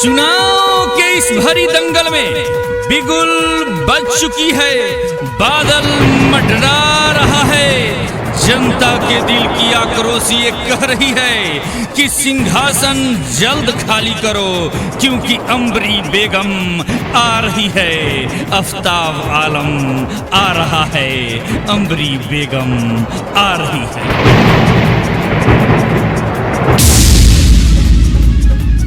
चुनाव के इस भरी दंगल में बिगुल बज चुकी है, बादल मंडरा रहा है। जनता के दिल की आक्रोश ये कह रही है कि सिंहासन जल्द खाली करो, क्योंकि अम्बरी बेगम आ रही है, आफ्ताब आलम आ रहा है, अम्बरी बेगम आ रही है।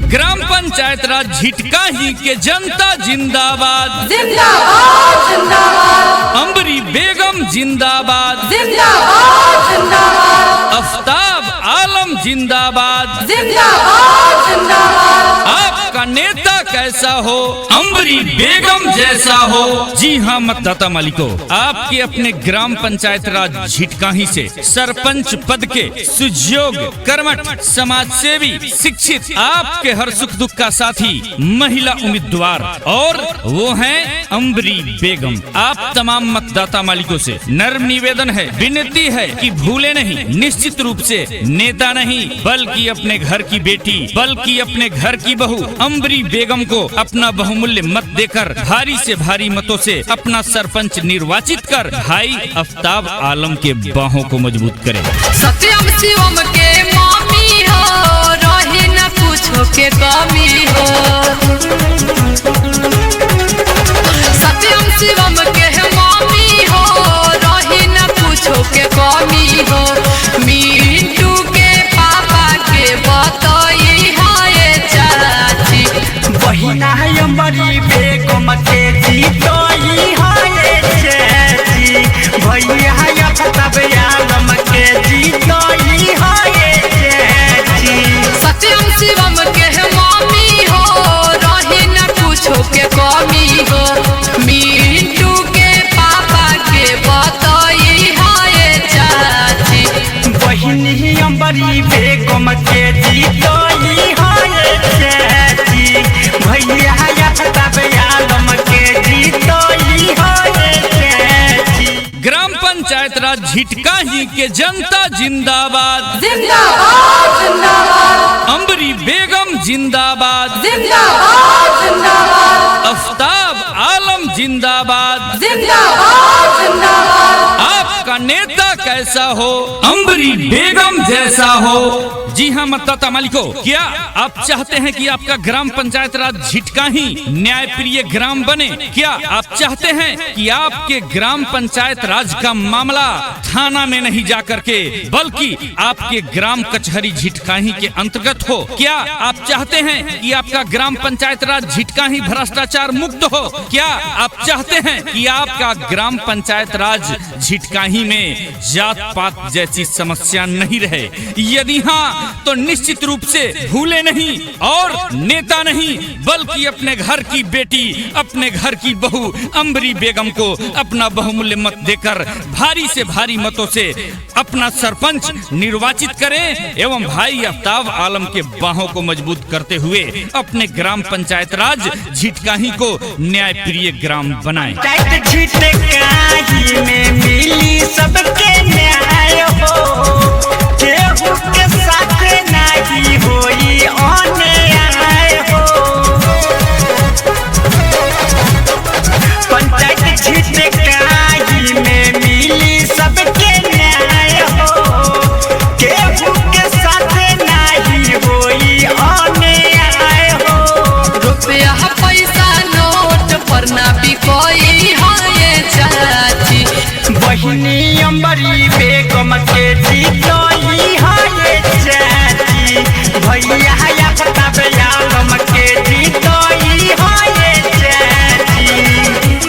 ग्राम पंचायत राज झिटकाही के जनता जिंदाबाद जिंदाबाद जिंदाबाद, अम्बरी बेगम जिंदाबाद जिंदाबाद जिंदाबाद, आफ्ताब आलम जिंदाबाद जिंदाबाद जिंदाबाद। आपका नेता कैसा हो, अम्बरी बेगम जैसा हो। जी हाँ मतदाता मालिकों, आपके अपने ग्राम पंचायत राज झिटकाही से सरपंच पद के सुयोग्य, कर्मठ, समाज सेवी, शिक्षित, आपके हर सुख दुख का साथी महिला उम्मीदवार, और वो हैं अम्बरी बेगम। आप तमाम मतदाता मालिकों से नर्म निवेदन है, विनती है कि भूले नहीं, निश्चित रूप से नेता नहीं बल्कि अपने घर की बेटी, बल्कि अपने घर की बहू अम्बरी बेगम को अपना बहुमूल्य मत देकर भारी से भारी मतों से अपना सरपंच निर्वाचित कर भाई आफ्ताब आलम के बाहों को मजबूत करें। सत्यम शिवम के मामी हो, रही न कुछो के कमी हो। सत्यम शिवम के मामी हो, रही न कुछो के कमी हो। मिंटू के पापा के बतई है चाची, बहिना है अम्बरी बेगम के जीतोई है चाची, भैया है आफ्ताब आलम के जीतोई है चाची। सत्यम शिवम के मामी हो, रही न कुछो के कमी हो। मिंटू के पापा के बतई है चाची, बहिनी अम्बरी बेगम के जीतोई है चाची, भैया है आफ्ताब आलम के जीतोई है चाची। ग्राम पंचायत राज झिटकाही के जनता जिंदाबाद जिंदाबाद जिंदाबाद, अम्बरी बेगम जिंदाबाद जिंदाबाद जिंदाबाद, आफ्ताब आलम जिंदाबाद। जिंदाबाद जिंदाबाद। आपका नेता कैसा हो, अम्बरी बेगम जैसा हो। जी हाँ मतदाता मालिकों, क्या आप चाहते हैं कि आपका ग्राम पंचायत राज झिटकाही न्याय प्रिय ग्राम बने? क्या आप चाहते हैं कि आपके ग्राम पंचायत राज का मामला थाना में नहीं जा करके बल्कि आपके ग्राम कचहरी झिटकाही के अंतर्गत हो? क्या आप चाहते हैं कि आपका ग्राम पंचायत राज झिटकाही भ्रष्टाचार मुक्त हो? क्या आप चाहते हैं कि आपका ग्राम पंचायत राज झिटकाही में जात पात जैसी समस्या नहीं रहे? यदि हाँ तो निश्चित रूप से भूले नहीं और नेता नहीं बल्कि अपने घर की बेटी, अपने घर की बहू अम्बरी बेगम को अपना बहुमूल्य मत देकर भारी से भारी मतों से अपना सरपंच निर्वाचित करें एवं भाई आफ्ताब आलम के बाहों को मजबूत करते हुए अपने ग्राम पंचायत राज झिटकाही को न्याय प्रिय ग्राम बनाएं। झिटकाही में मिली सबके न्याय हो, केहू के साथ नहीं होई अन्याय हो। पंचायत झिटकाही में मिली सबके न्याय हो, केहू के साथ नहीं होई अन्याय हो। रुपया पैसा नोट पर ना बिकोई है चाची, बहिनी अम्बरी बेगम के जीतोई है चाची, भैया है आफ्ताब आलम के जीतोई है चाची।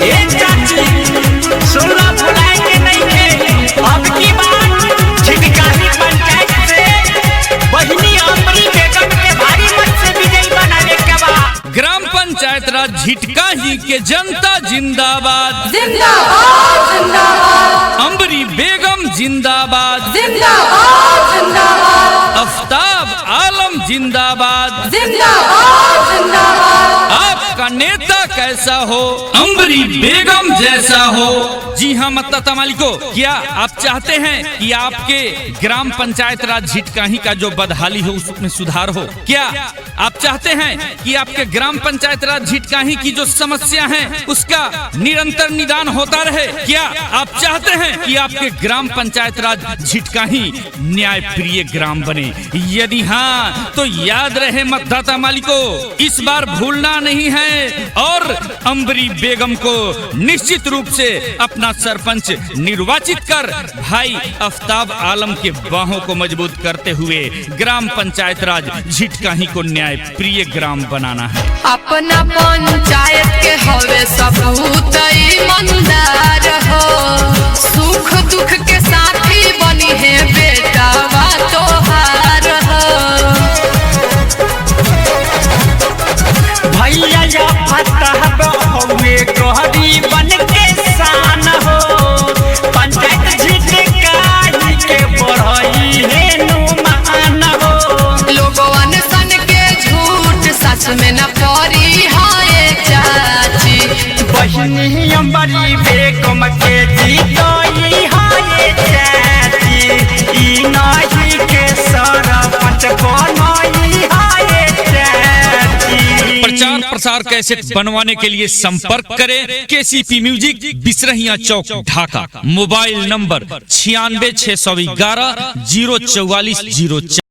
ए चाची सुनना भुलाए के नहीं है, अब की बात झिटकाही पंचायत से बहिनी अम्बरी बेगम के भारी मत से विजयी बनाने के बाद ग्राम पंचायत राज झिटकाही के जनता जिंदाबाद जिंदाबाद जिंदाबाद, अम्बरी बेगम जिंदाबाद जिंदाबाद जिंदाबाद, आफ्ताब आलम जिंदाबाद। जिंदाबाद जिंदाबाद। आप आपका नेता कैसा हो, अंबरी बेगम जैसा हो। जी हाँ मतदाता मालिको, क्या आप चाहते हैं कि आपके ग्राम पंचायत राज झिटकाही का जो बदहाली हो उसमें सुधार हो? क्या आप चाहते हैं कि आपके ग्राम पंचायत राज झिटकाही की जो समस्या है उसका निरंतर निदान होता रहे? क्या आप चाहते हैं कि आपके ग्राम पंचायत राज झिटकाही न्याय प्रिय ग्राम बने? यदि हाँ तो याद रहे मतदाता मालिको, इस बार भूलना नहीं है और अंबरी बेगम को निश्चित रूप से अपना सरपंच निर्वाचित कर भाई आफ्ताब आलम के बाहों को मजबूत करते हुए ग्राम पंचायत राज झिटकाही को न्याय प्रिय ग्राम बनाना है। अपना पंचायत के हवे सबूत ईमानदार हो, सुख दुख के साथी बनी है बेटा वा तोहार हो। भैया या फतहब हवे गहरी बन के शान हो, पंचायत झिटकाही के बढ़ई है नुमान हो। लोगवन सन के झूठ सच में न पड़ी हाय चाची, बहिनी अंबरी बेगम के जीतोई हाय चाची, ई नाही के सरपंच बनई हाय चाची। प्रचार प्रसार कैसेट बनवाने के लिए संपर्क करें केसीपी म्यूजिक, बिसरहिया चौक, ढाका। Mobile number 96 611 044 04।